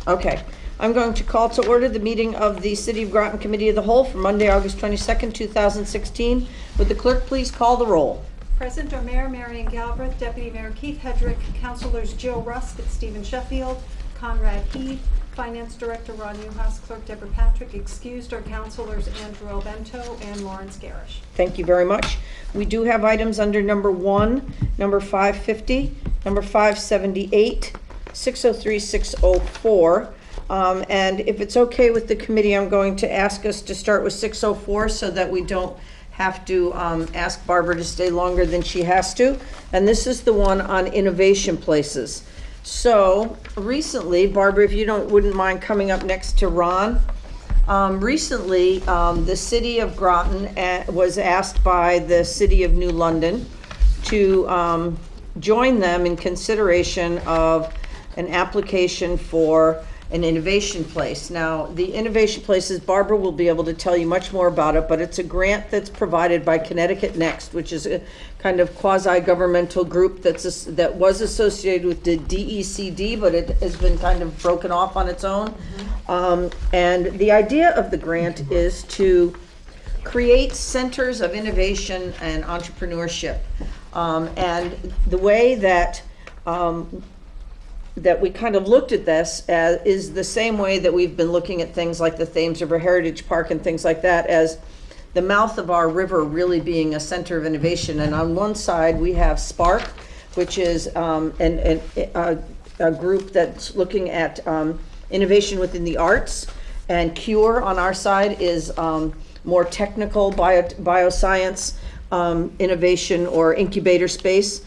Okay. I'm going to call to order the meeting of the City of Groton Committee of the Whole for Monday, August 22nd, 2016. Would the clerk please call the roll? Present are Mayor Marion Galbraith, Deputy Mayor Keith Hedrick, Councilors Jill Rusk and Stephen Sheffield, Conrad Heed, Finance Director Ron Newhouse, Clerk Deborah Patrick. Excused are Councilors Andrew Albento and Lawrence Garish. Thank you very much. We do have items under number 1, number 550, number 578, 603, 604. And if it's okay with the committee, I'm going to ask us to start with 604 so that we don't have to ask Barbara to stay longer than she has to. And this is the one on innovation places. So recently, Barbara, if you wouldn't mind coming up next to Ron. Recently, the City of Groton was asked by the City of New London to join them in consideration of an application for an innovation place. Now, the innovation places, Barbara will be able to tell you much more about it, but it's a grant that's provided by Connecticut Next, which is a kind of quasi-governmental group that was associated with the DECD, but it has been kind of broken off on its own. And the idea of the grant is to create centers of innovation and entrepreneurship. And the way that we kind of looked at this is the same way that we've been looking at things like the Thames River Heritage Park and things like that, as the mouth of our river really being a center of innovation. And on one side we have Spark, which is a group that's looking at innovation within the arts, and Cure on our side is more technical bioscience innovation or incubator space.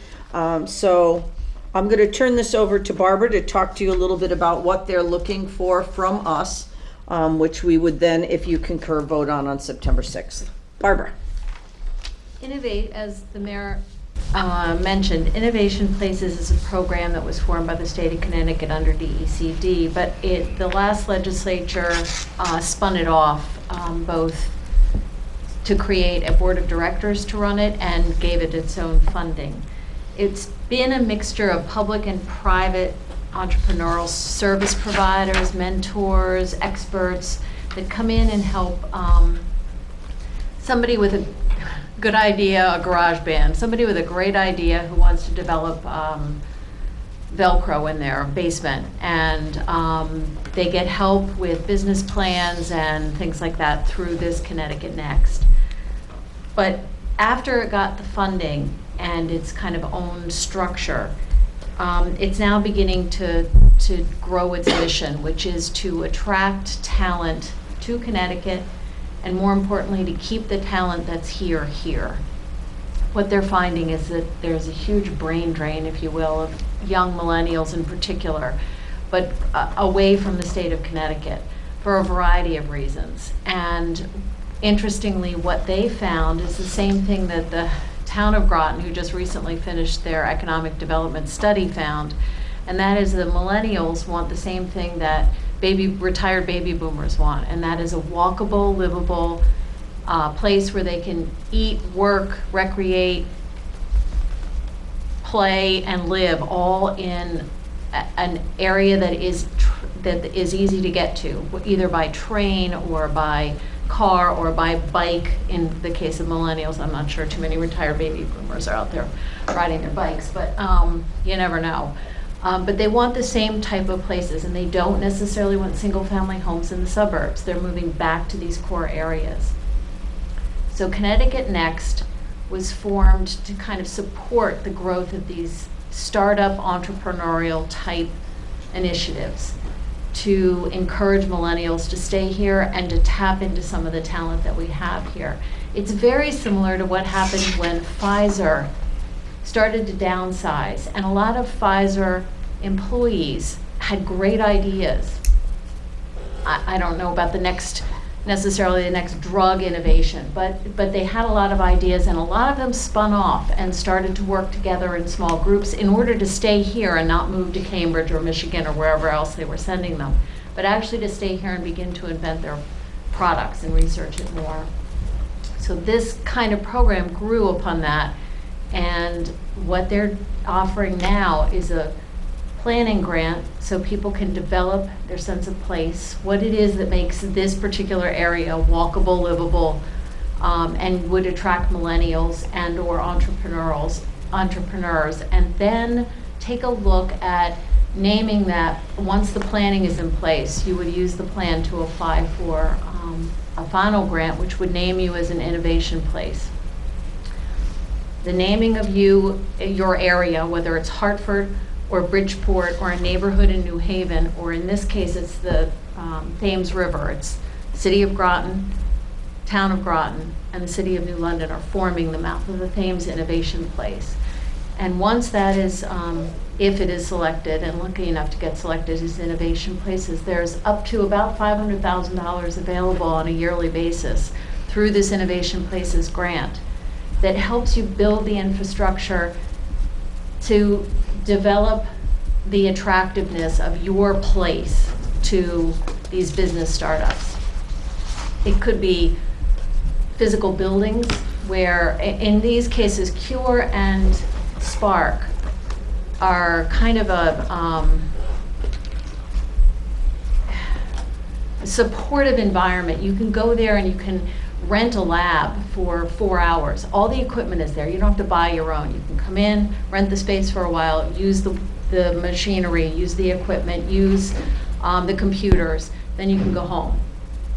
So I'm going to turn this over to Barbara to talk to you a little bit about what they're looking for from us, which we would then, if you concur, vote on September 6th. Barbara. Innovate, as the mayor mentioned, Innovation Places is a program that was formed by the state of Connecticut under DECD, but the last legislature spun it off both to create a board of directors to run it and gave it its own funding. It's been a mixture of public and private entrepreneurial service providers, mentors, experts that come in and help somebody with a good idea, a garage band, somebody with a great idea who wants to develop Velcro in their basement, and they get help with business plans and things like that through this Connecticut Next. But after it got the funding and its kind of own structure, it's now beginning to grow its mission, which is to attract talent to Connecticut, and more importantly, to keep the talent that's here. What they're finding is that there's a huge brain drain, if you will, of young millennials in particular, but away from the state of Connecticut for a variety of reasons. And interestingly, what they found is the same thing that the town of Groton, who just recently finished their economic development study, found, and that is that millennials want the same thing that retired baby boomers want, and that is a walkable, livable place where they can eat, work, recreate, play, and live all in an area that is easy to get to, either by train or by car or by bike. In the case of millennials, I'm not sure too many retired baby boomers are out there riding their bikes, but you never know. But they want the same type of places, and they don't necessarily want single-family homes in the suburbs. They're moving back to these core areas. So Connecticut Next was formed to kind of support the growth of these startup entrepreneurial type initiatives, to encourage millennials to stay here and to tap into some of the talent that we have here. It's very similar to what happened when Pfizer started to downsize, and a lot of Pfizer employees had great ideas. I don't know about necessarily the next drug innovation, but they had a lot of ideas, and a lot of them spun off and started to work together in small groups in order to stay here and not move to Cambridge or Michigan or wherever else they were sending them, but actually to stay here and begin to invent their products and research it more. So this kind of program grew upon that, and what they're offering now is a planning grant so people can develop their sense of place, what it is that makes this particular area walkable, livable, and would attract millennials and or entrepreneurs, and then take a look at naming that. Once the planning is in place, you would use the plan to apply for a final grant, which would name you as an innovation place. The naming of your area, whether it's Hartford or Bridgeport or a neighborhood in New Haven, or in this case it's the Thames River, it's City of Groton, Town of Groton, and the City of New London are forming the Mouth of the Thames Innovation Place. And once that is, if it is selected, and lucky enough to get selected as innovation places, there's up to about $500,000 available on a yearly basis through this Innovation Places grant that helps you build the infrastructure to develop the attractiveness of your place to these business startups. It could be physical buildings where, in these cases, Cure and Spark are kind of a supportive environment. You can go there and you can rent a lab for 4 hours. All the equipment is there. You don't have to buy your own. You can come in, rent the space for a while, use the machinery, use the equipment, use the computers, then you can go home.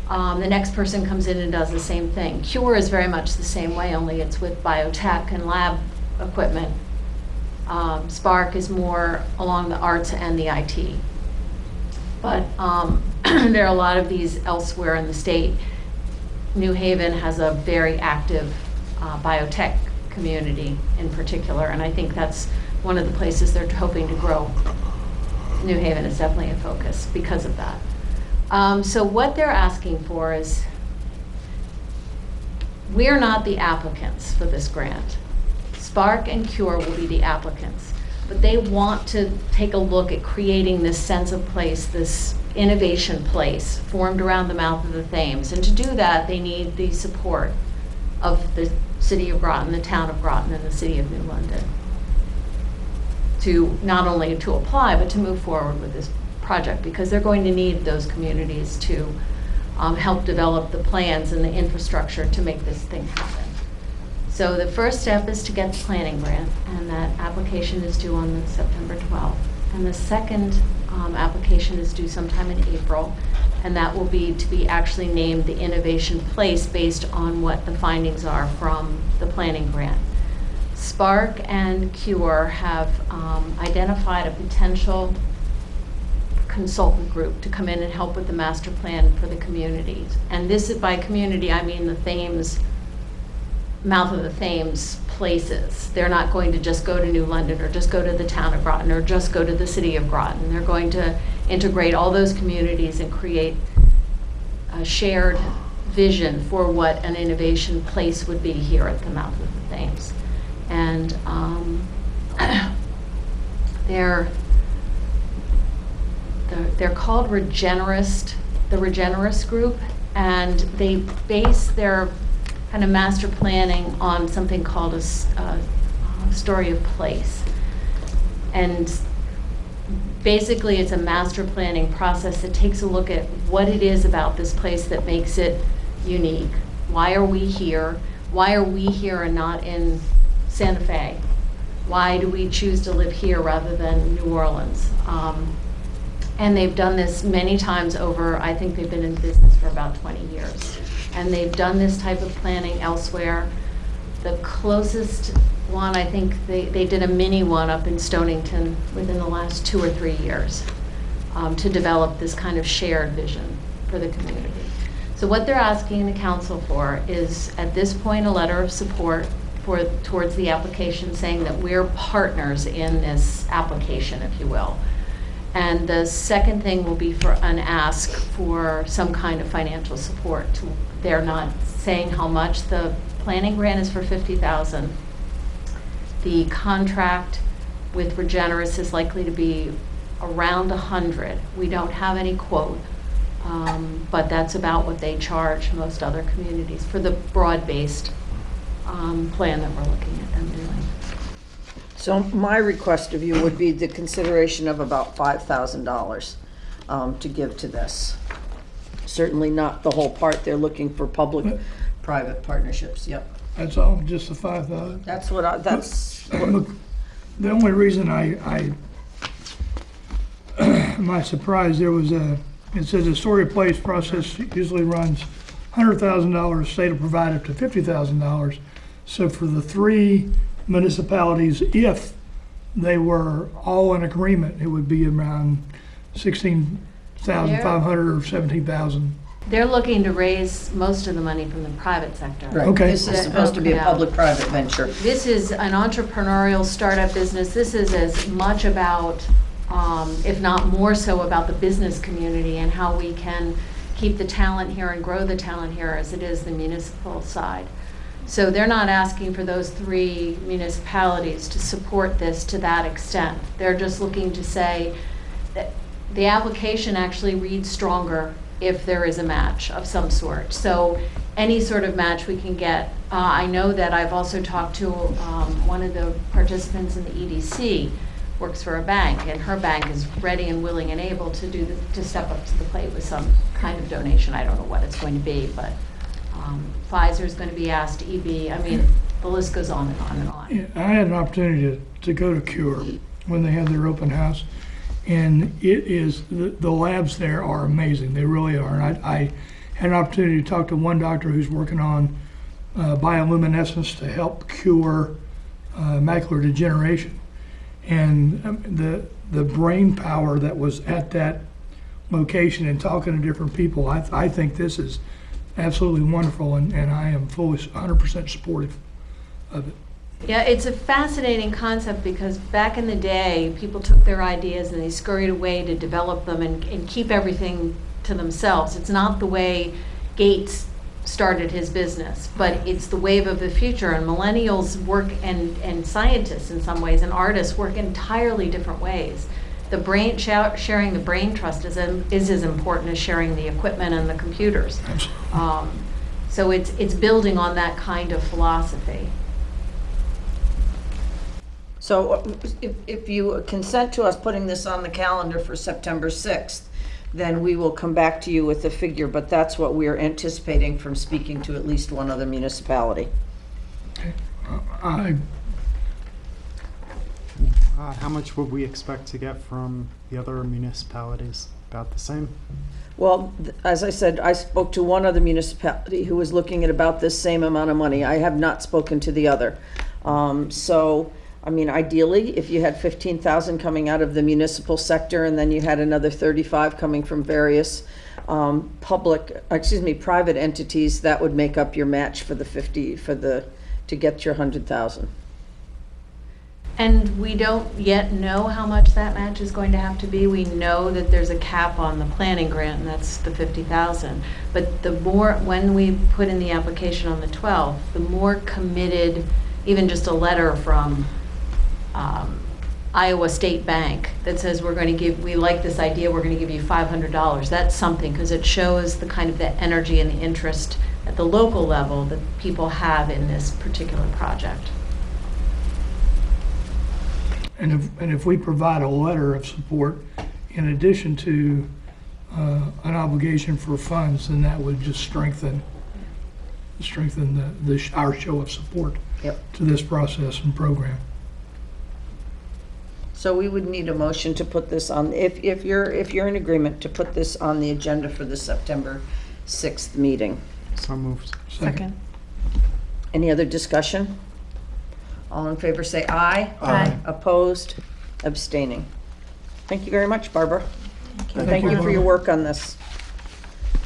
The next person comes in and does the same thing. Cure is very much the same way, only it's with biotech and lab equipment. Spark is more along the arts and the IT. But there are a lot of these elsewhere in the state. New Haven has a very active biotech community in particular, and I think that's one of the places they're hoping to grow. New Haven is definitely a focus because of that. So what they're asking for is, we're not the applicants for this grant. Spark and Cure will be the applicants, but they want to take a look at creating this sense of place, this innovation place formed around the mouth of the Thames. And to do that, they need the support of the City of Groton, the Town of Groton, and the City of New London to not only to apply, but to move forward with this project, because they're going to need those communities to help develop the plans and the infrastructure to make this thing happen. So the first step is to get the planning grant, and that application is due on September 12th. And the second application is due sometime in April, and that will be to be actually named the innovation place based on what the findings are from the planning grant. Spark and Cure have identified a potential consultant group to come in and help with the master plan for the communities. And this is, by community, I mean the Thames, mouth of the Thames places. They're not going to just go to New London or just go to the Town of Groton or just go to the City of Groton. They're going to integrate all those communities and create a shared vision for what an innovation place would be here at the mouth of the Thames. And they're called Regenerist, the Regenerist group, and they base their kind of master planning on something called a story of place. And basically it's a master planning process that takes a look at what it is about this place that makes it unique. Why are we here? Why are we here and not in Santa Fe? Why do we choose to live here rather than New Orleans? And they've done this many times over. I think they've been in business for about 20 years. And they've done this type of planning elsewhere. The closest one, I think they did a mini one up in Stonington within the last 2 or 3 years to develop this kind of shared vision for the community. So what they're asking the council for is, at this point, a letter of support towards the application, saying that we're partners in this application, if you will. And the second thing will be for an ask for some kind of financial support. They're not saying how much. The planning grant is for $50,000. The contract with Regenerist is likely to be around $100,000. We don't have any quote, but that's about what they charge most other communities for the broad-based plan that we're looking at them doing. So my request of you would be the consideration of about $5,000 to give to this. Certainly not the whole part. They're looking for public-private partnerships, yep. That's all, just the 5,000? That's what Look, the only reason my surprise, it says the story place process usually runs $100,000, state will provide up to $50,000. So for the 3 municipalities, if they were all in agreement, it would be around 16,500 or 17,000. They're looking to raise most of the money from the private sector. Right. Okay. This is supposed to be a Yeah. public-private venture. This is an entrepreneurial startup business. This is as much about, if not more so, about the business community and how we can keep the talent here and grow the talent here as it is the municipal side. So they're not asking for those 3 municipalities to support this to that extent. They're just looking to say that the application actually reads stronger if there is a match of some sort. So any sort of match we can get. I know that I've also talked to one of the participants in the EDC, works for a bank, and her bank is ready and willing and able to step up to the plate with some kind of donation. I don't know what it's going to be, but Pfizer's going to be asked, EB, I mean, the list goes on and on and on. Yeah, I had an opportunity to go to Cure when they had their open house, and it is, the labs there are amazing. They really are. And I had an opportunity to talk to one doctor who's working on bioluminescence to help cure macular degeneration. And the brain power that was at that location and talking to different people, I think this is absolutely wonderful, and I am fully 100% supportive of it. Yeah, it's a fascinating concept because back in the day, people took their ideas and they scurried away to develop them and keep everything to themselves. It's not the way Gates started his business, but it's the wave of the future, and millennials work, and scientists in some ways, and artists work entirely different ways. The brain, sharing the brain trust is as important as sharing the equipment and the computers. So it's building on that kind of philosophy. So if you consent to us putting this on the calendar for September 6th, then we will come back to you with a figure, but that's what we're anticipating from speaking to at least one other municipality. How much would we expect to get from the other municipalities? About the same? Well, as I said, I spoke to one other municipality who was looking at about this same amount of money. I have not spoken to the other. So, I mean, ideally, if you had 15,000 coming out of the municipal sector and then you had another 35 coming from various private entities, that would make up your match for the 50, to get your 100,000. And we don't yet know how much that match is going to have to be. We know that there's a cap on the planning grant, and that's the 50,000. But the more, when we put in the application on the 12th, the more committed, even just a letter from Iowa State Bank that says we like this idea, we're going to give you $500. That's something, because it shows the kind of the energy and the interest at the local level that people have in this particular project. And if we provide a letter of support in addition to an obligation for funds, then that would just strengthen our show of support to this process and program. So we would need a motion to put this on, if you're in agreement, to put this on the agenda for the September 6th meeting. So moved. Second. Any other discussion? All in favor say aye. Aye. Opposed? Abstaining. Thank you very much, Barbara. Thank you for Barbara. your work on this.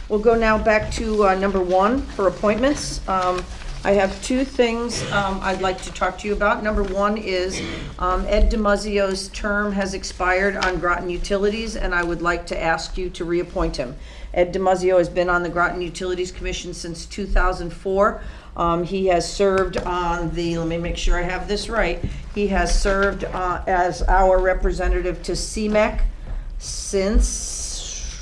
We'll go now back to number 1 for appointments. I have 2 things I'd like to talk to you about. Number 1 is Ed DiMazzio's term has expired on Groton Utilities, and I would like to ask you to reappoint him. Ed DiMazzio has been on the Groton Utilities Commission since 2004. He has served on the, let me make sure I have this right, he has served as our representative to CMEC since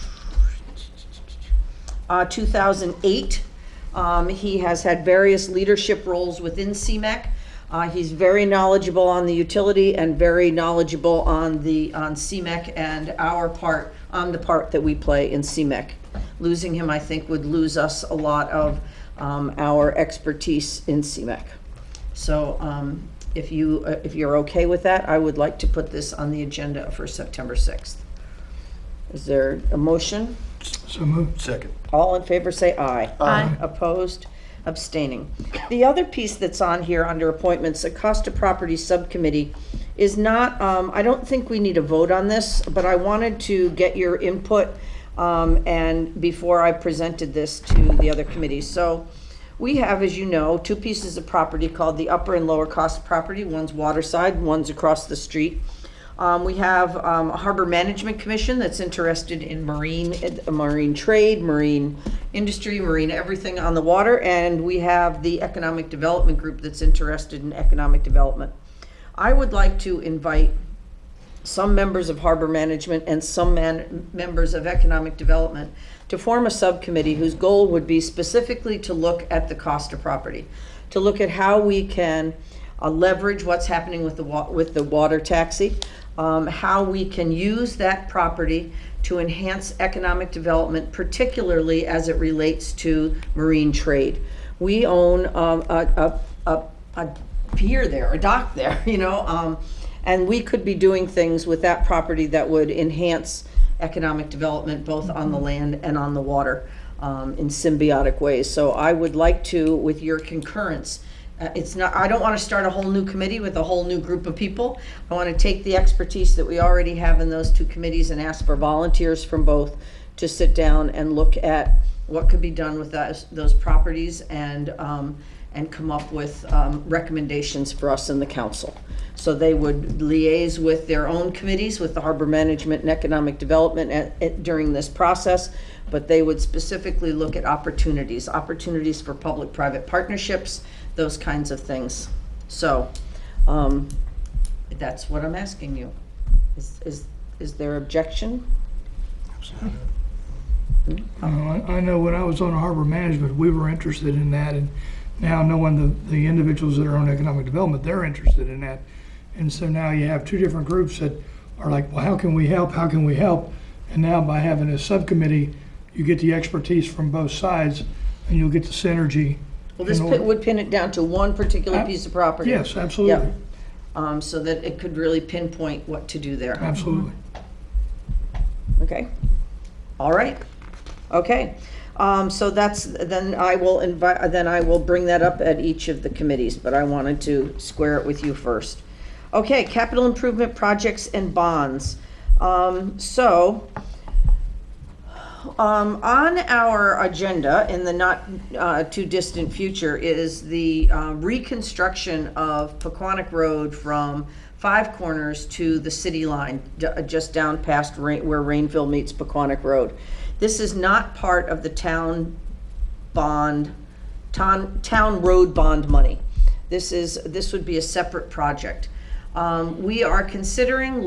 2008. He has had various leadership roles within CMEC. He's very knowledgeable on the utility and very knowledgeable on CMEC and on the part that we play in CMEC. Losing him, I think, would lose us a lot of our expertise in CMEC. So if you're okay with that, I would like to put this on the agenda for September 6th. Is there a motion? So moved. Second. All in favor say aye. Aye. Opposed? Abstaining. The other piece that's on here under appointments, the Cost of Property Subcommittee, is not, I don't think we need a vote on this, but I wanted to get your input and before I presented this to the other committees. So we have, as you know, two pieces of property called the upper and lower cost property. One's waterside, one's across the street. We have a Harbor Management Commission that's interested in marine trade, marine industry, marine everything on the water, and we have the Economic Development Group that's interested in economic development. I would like to invite some members of Harbor Management and some members of Economic Development to form a subcommittee whose goal would be specifically to look at the cost of property, to look at how we can leverage what's happening with the water taxi, how we can use that property to enhance economic development, particularly as it relates to marine trade. We own a pier there, a dock there, and we could be doing things with that property that would enhance economic development both on the land and on the water in symbiotic ways. So I would like to, with your concurrence, I don't want to start a whole new committee with a whole new group of people. I want to take the expertise that we already have in those two committees and ask for volunteers from both to sit down and look at what could be done with those properties and come up with recommendations for us in the council. So they would liaise with their own committees, with the Harbor Management and Economic Development during this process, but they would specifically look at opportunities for public-private partnerships, those kinds of things. So that's what I'm asking you. Is there objection? I know when I was on Harbor Management, we were interested in that, and now knowing the individuals that are on economic development, they're interested in that. And so now you have two different groups that are like, well, how can we help? How can we help? And now by having a subcommittee, you get the expertise from both sides and you'll get the synergy. Well, this would pin it down to one particular piece of property. Yes, absolutely. Yeah. So that it could really pinpoint what to do there. Absolutely. Okay. All right. Okay. So then I will bring that up at each of the committees, but I wanted to square it with you first. Okay, capital improvement projects and bonds. On our agenda in the not too distant future is the reconstruction of Pequannock Road from Five Corners to the city line, just down past where Rainville meets Pequannock Road. This is not part of the town road bond money. This would be a separate project. We are considering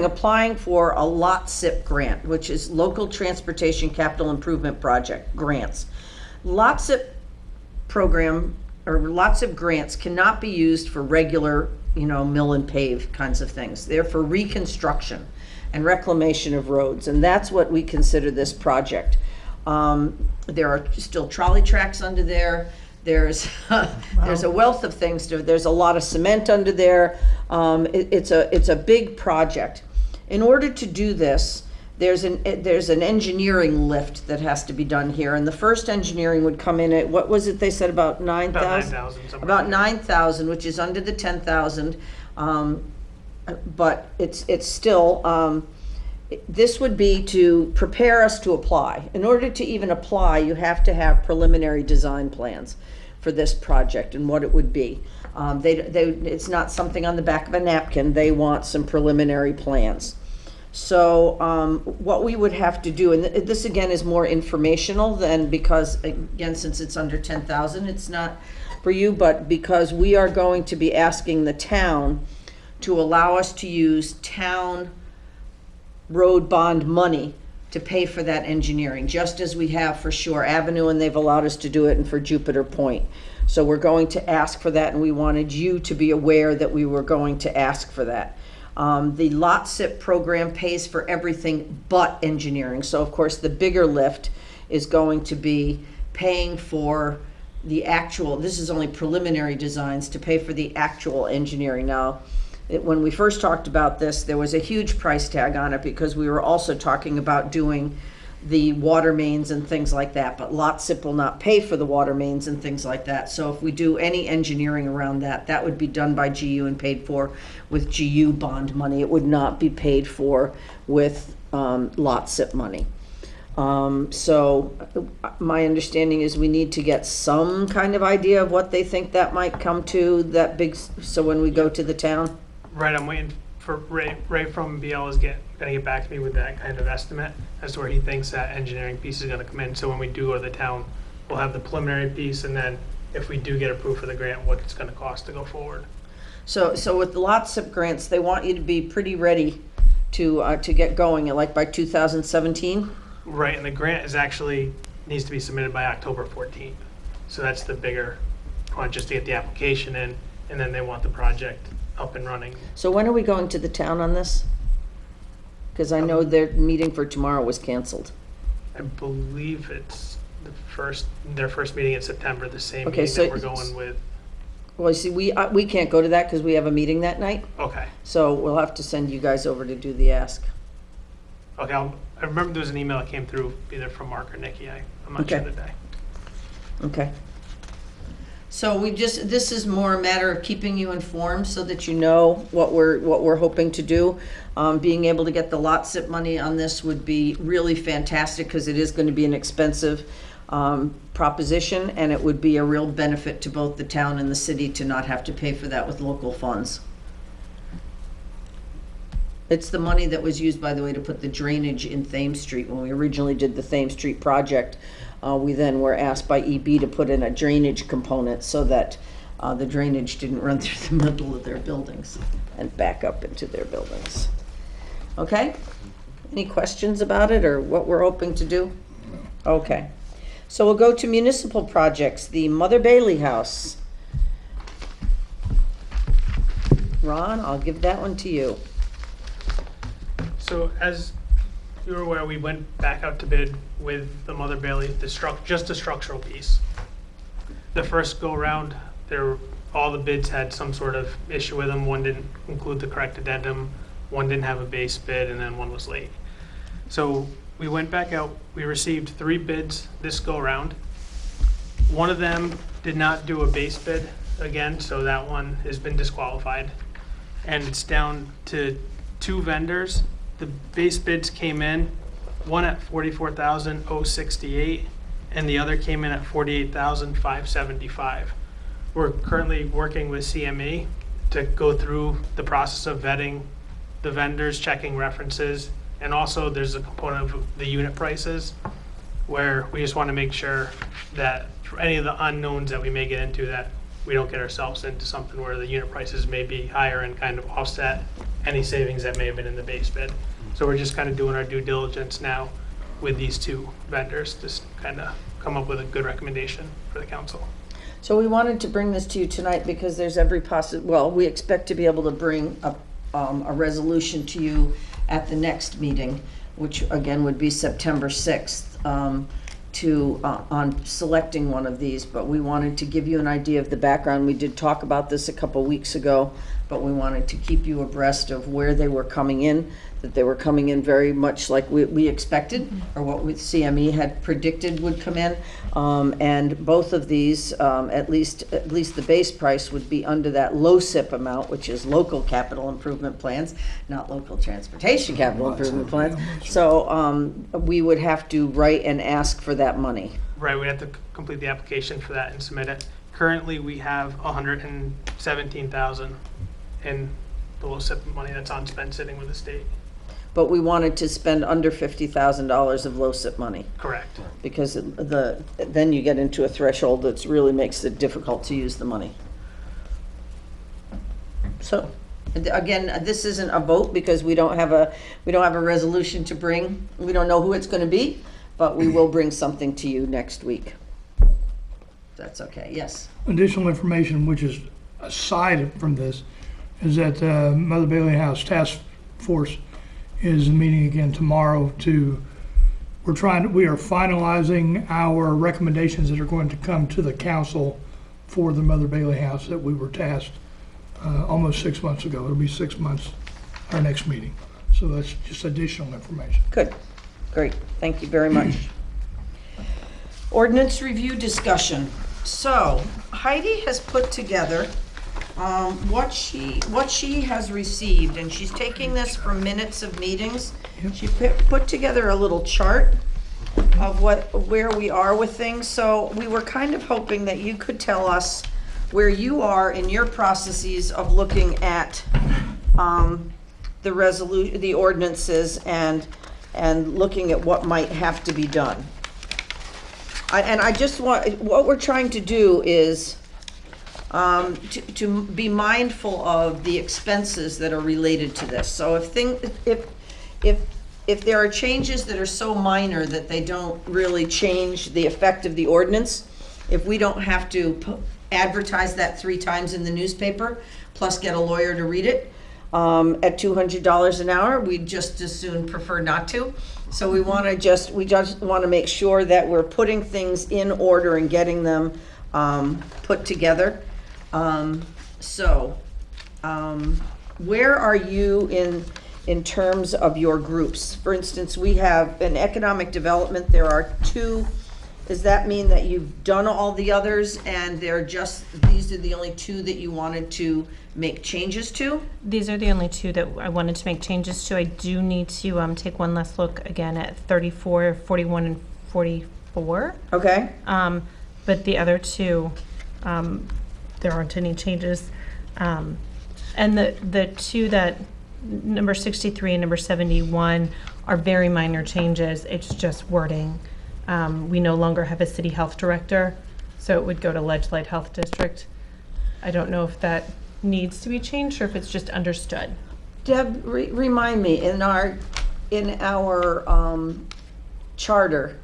applying for a LOTSIP grant, which is Local Transportation Capital Improvement Project grants. LOTSIP program or LOTSIP grants cannot be used for regular, mill and pave kinds of things. They're for reconstruction and reclamation of roads, and that's what we consider this project. There are still trolley tracks under there. There's a wealth of things. There's a lot of cement under there. It's a big project. In order to do this, there's an engineering lift that has to be done here, and the first engineering would come in at, what was it they said, about 9,000? About 9,000, which is under the 10,000. But it's still. This would be to prepare us to apply. In order to even apply, you have to have preliminary design plans for this project and what it would be. It's not something on the back of a napkin. They want some preliminary plans. So what we would have to do, and this again is more informational than, because again, since it's under 10,000, it's not for you, but because we are going to be asking the town to allow us to use town road bond money to pay for that engineering, just as we have for Shore Avenue, and they've allowed us to do it, and for Jupiter Point. So we're going to ask for that, and we wanted you to be aware that we were going to ask for that. The lot SIP program pays for everything but engineering. So of course, the bigger lift is going to be paying for the actual, this is only preliminary designs, to pay for the actual engineering. Now, when we first talked about this, there was a huge price tag on it because we were also talking about doing the water mains and things like that, but lot SIP will not pay for the water mains and things like that. So if we do any engineering around that, that would be done by GU and paid for with GU bond money. It would not be paid for with lot SIP money. So my understanding is we need to get some kind of idea of what they think that might come to, that big, so when we go to the town. Right, I'm waiting for Ray from BL is gonna get back to me with that kind of estimate as to where he thinks that engineering piece is gonna come in. So when we do go to the town, we'll have the preliminary piece, and then if we do get approved for the grant, what it's gonna cost to go forward. So with the lot SIP grants, they want you to be pretty ready to get going, like by 2017? Right, and the grant is actually, needs to be submitted by October 14th. So that's the bigger one, just to get the application in, and then they want the project up and running. So when are we going to the town on this? Because I know their meeting for tomorrow was canceled. I believe it's their first meeting in September, the same Okay, meeting so- that we're going with. Well, you see, we can't go to that because we have a meeting that night. Okay, So we'll have to send you guys over to do the ask. okay, I remember there was an email that came through either from Mark or Nikki, I'm not Okay. sure today. Okay. So this is more a matter of keeping you informed so that you know what we're hoping to do. Being able to get the lot SIP money on this would be really fantastic because it is going to be an expensive proposition, and it would be a real benefit to both the town and the city to not have to pay for that with local funds. It's the money that was used, by the way, to put the drainage in Thames Street. When we originally did the Thames Street project, we then were asked by EB to put in a drainage component so that the drainage didn't run through the middle of their buildings and back up into their buildings. Okay? Any questions about it or what we're hoping to do? Okay. So we'll go to municipal projects, the Mother Bailey House. Ron, I'll give that one to you. So as you're aware, we went back out to bid with the Mother Bailey, just the structural piece. The first go round, all the bids had some sort of issue with them. One didn't include the correct addendum, one didn't have a base bid, and then one was late. So we went back out, we received 3 bids this go round. One of them did not do a base bid again, so that one has been disqualified. And it's down to 2 vendors. The base bids came in, one at $44,068, and the other came in at $48,575. We're currently working with CME to go through the process of vetting the vendors, checking references, and also there's a component of the unit prices where we just want to make sure that for any of the unknowns that we may get into, that we don't get ourselves into something where the unit prices may be higher and kind of offset any savings that may have been in the base bid. So we're just kind of doing our due diligence now with these 2 vendors to kind of come up with a good recommendation for the council. So we wanted to bring this to you tonight because there's every we expect to be able to bring a resolution to you at the next meeting, which again would be September 6th, on selecting one of these. But we wanted to give you an idea of the background. We did talk about this a couple weeks ago, but we wanted to keep you abreast of where they were coming in, that they were coming in very much like we expected, or what CME had predicted would come in. And both of these, at least the base price would be under that low SIP amount, which is local capital improvement plans, not local transportation capital improvement plans. So we would have to write and ask for that money. Right, we have to complete the application for that and submit it. Currently, we have $117,000 in the low SIP money that's unspent sitting with the state. But we wanted to spend under $50,000 of low SIP money, Correct. because then you get into a threshold that really makes it difficult to use the money. So, Again, this isn't a vote because we don't have a resolution to bring. We don't know who it's gonna be, but we will bring something to you next week. That's okay, yes. Additional information, which is aside from this, is that Mother Bailey House Task Force is meeting again tomorrow we are finalizing our recommendations that are going to come to the council for the Mother Bailey House that we were tasked almost 6 months ago. It'll be 6 months, our next meeting. So that's just additional information. Good, great, thank you very much. Ordinance review discussion. So Heidi has put together what she has received, and she's taking this from minutes of meetings. Yep. She put together a little chart of where we are with things. So we were kind of hoping that you could tell us where you are in your processes of looking at the ordinances and looking at what might have to be done. What we're trying to do is to be mindful of the expenses that are related to this. So if there are changes that are so minor that they don't really change the effect of the ordinance, if we don't have to advertise that 3 times in the newspaper, plus get a lawyer to read it, at $200 an hour, we'd just as soon prefer not to. So we just want to make sure that we're putting things in order and getting them put together. Where are you in terms of your groups? For instance, we have an economic development. There are 2. Does that mean that you've done all the others and these are the only 2 that you wanted to make changes to? These are the only 2 that I wanted to make changes to. I do need to take one last look again at 34, 41, and 44. Okay. But the other 2, there aren't any changes. And the 2 that, number 63 and number 71, are very minor changes. It's just wording. We no longer have a city health director, so it would go to Ledgelight Health District. I don't know if that needs to be changed or if it's just understood. Deb, remind me, in our charter,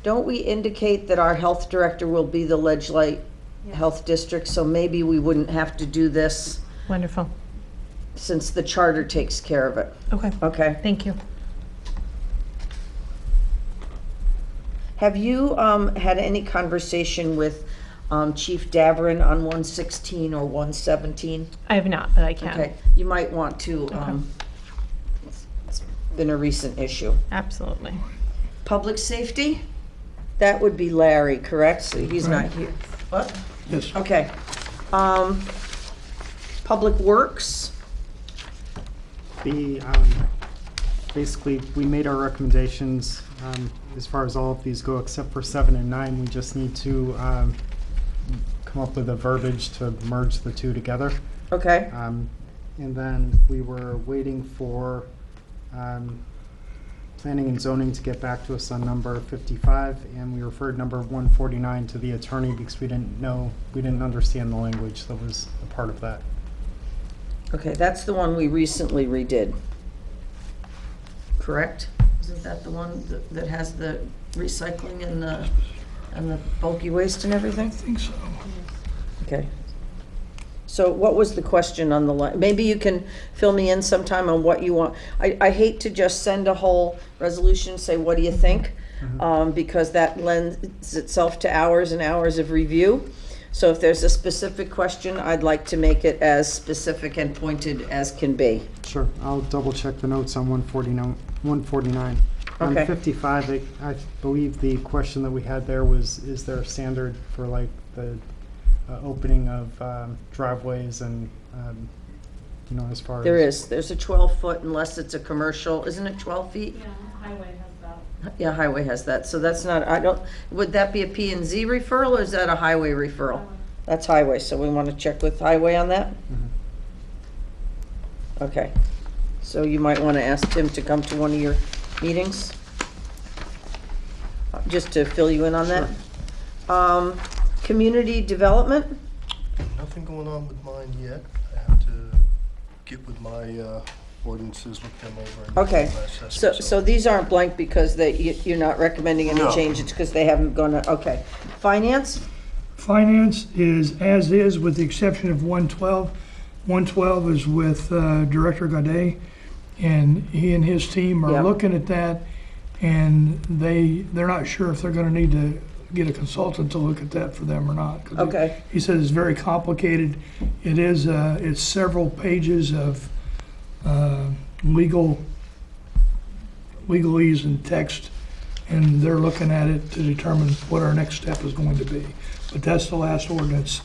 don't we indicate that our health director will be the Ledgelight Health District? So maybe we wouldn't have to do this Wonderful. since the charter takes care of it. Okay. Okay. Thank you. Have you had any conversation with Chief Daverin on 116 or 117? I have not, but I can. Okay, you might want to, it's been a recent issue. Absolutely. Public safety, that would be Larry, correct? So he's not here. What? Yes. Okay. Public Works, Basically, we made our recommendations as far as all of these go, except for 7 and 9. We just need to come up with a verbiage to merge the 2 together. okay. And then we were waiting for planning and zoning to get back to us on number 55, and we referred number 149 to the attorney because we didn't understand the language that was a part of that. Okay, that's the one we recently redid. Correct? Isn't that the one that has the recycling and the bulky waste and everything? I think so. Okay. So what was the question on the line? Maybe you can fill me in sometime on what you want. I hate to just send a whole resolution, say, what do you think? Because that lends itself to hours and hours of review. So if there's a specific question, I'd like to make it as specific and pointed as can be. Sure, I'll double check the notes on 149. Okay. On 55, I believe the question that we had there was, is there a standard for like the opening of driveways and, as far as... There is. There's a 12-foot unless it's a commercial. Isn't it 12 feet? Yeah, highway has that. Yeah, highway has that. So that's not, would that be a P&Z referral or is that a highway referral? Highway. That's highway, so we want to check with highway on that? Okay. So you might want to ask Tim to come to one of your meetings? Just to fill you in on that? Community development? Nothing going on with mine yet. I have to get with my ordinances, look them over. And Okay, make my assessment, so these aren't blank because you're not recommending any No. change, it's because they haven't gone, okay. Finance? Finance is as is with the exception of 112. 112 is with Director Gaudet, and he and his team are Yep. looking at that, and they're not sure if they're gonna need to get a consultant to look at that for them or not. 'Cause Okay. He said it's very complicated. It is, it's several pages of legalese and text, and they're looking at it to determine what our next step is going to be. But that's the last ordinance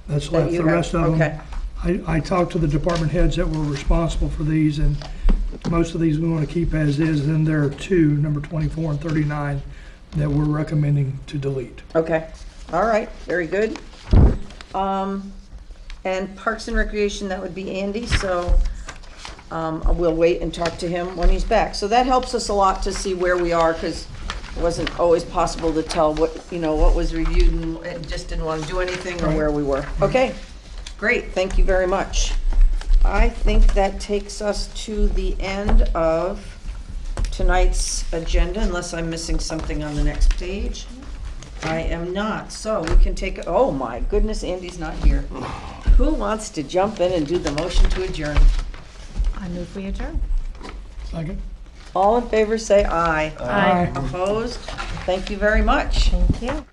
that's That left. you The have- rest of them, okay. I talked to the department heads that were responsible for these, and most of these we want to keep as is. Then there are two, number 24 and 39, that we're recommending to delete. Okay, all right, very good. And Parks and Recreation, that would be Andy, so we'll wait and talk to him when he's back. So that helps us a lot to see where we are, because it wasn't always possible to tell what was reviewed and just didn't want to do anything, or where we were. Okay, great, thank you very much. I think that takes us to the end of tonight's agenda, unless I'm missing something on the next page. I am not, so we can take, oh my goodness, Andy's not here. Who wants to jump in and do the motion to adjourn? I move we adjourn. Second? All in favor, say aye. Aye. Opposed? Thank you very much. Thank you.